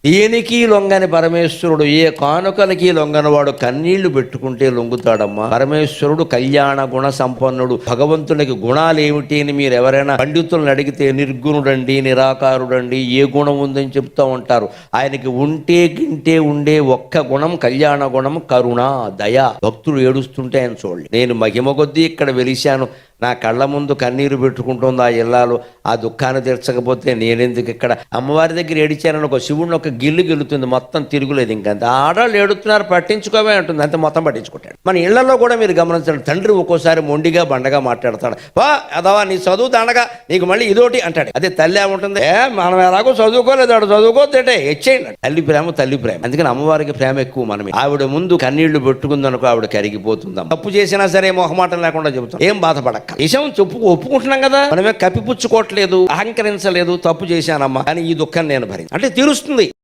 దేనికి లొంగని పరమేశ్వరుడు, ఏ కానుకలకి లొంగనవాడు కన్నీళ్లు పెట్టుకుంటే లొంగుతాడమ్మా. పరమేశ్వరుడు కళ్యాణ గుణ సంపన్నుడు. భగవంతునికి గుణాలు ఏమిటి అని మీరు ఎవరైనా పండితులను అడిగితే నిర్గుణుడండి, నిరాకారుడండి, ఏ గుణం ఉందని చెప్తూ ఉంటారు. ఆయనకి ఉంటే గింటే ఉండే ఒక్క గుణం కళ్యాణ గుణం, కరుణ, దయ. భక్తుడు ఏడుస్తుంటే ఆయన చూడండి. నేను మహిమ కొద్దీ ఇక్కడ వెలిశాను, నా కళ్ళ ముందు కన్నీరు పెట్టుకుంటుంది ఆ ఇల్లాలు, ఆ దుఃఖాన్ని తీర్చకపోతే నేనెందుకు ఇక్కడ. అమ్మవారి దగ్గర ఏడిచానని ఒక శివుడిని ఒక గిల్లు గెలుతుంది, మొత్తం తిరుగులేదు. ఇంకంత ఆడవాళ్ళు ఏడుతున్నారు పట్టించుకోవే అంటుంది, అంతే, మొత్తం పట్టించుకుంటాడు. మన ఇళ్లలో కూడా మీరు గమనించండి, తండ్రి ఒక్కోసారి మొండిగా బండగా మాట్లాడతాడు. వా అదవా నీ చదువు దండగా, నీకు మళ్ళీ ఇదోటి అంటాడు. అదే తల్లి ఏముంటుంది, మనం ఎలాగో చదువుకోలేదు, ఆడు చదువుకోతే ఇచ్చేయండి. తల్లి ప్రేమ తల్లి ప్రేమ. అందుకని అమ్మవారికి ప్రేమ ఎక్కువ. మనం ఆవిడ ముందు కన్నీళ్లు పెట్టుకుందనుకో ఆవిడ కరిగిపోతుందాం. తప్పు చేసినా సరే మొహమాటం లేకుండా చెబుతాం, ఏం బాధపడక. విషయం ఒప్పుకుంటున్నాం కదా, మనమే కప్పిపుచ్చుకోవట్లేదు, అహంకరించలేదు. తప్పు చేశానమ్మా కానీ ఈ దుఃఖం నేను భరించ అంటే తీరుస్తుంది.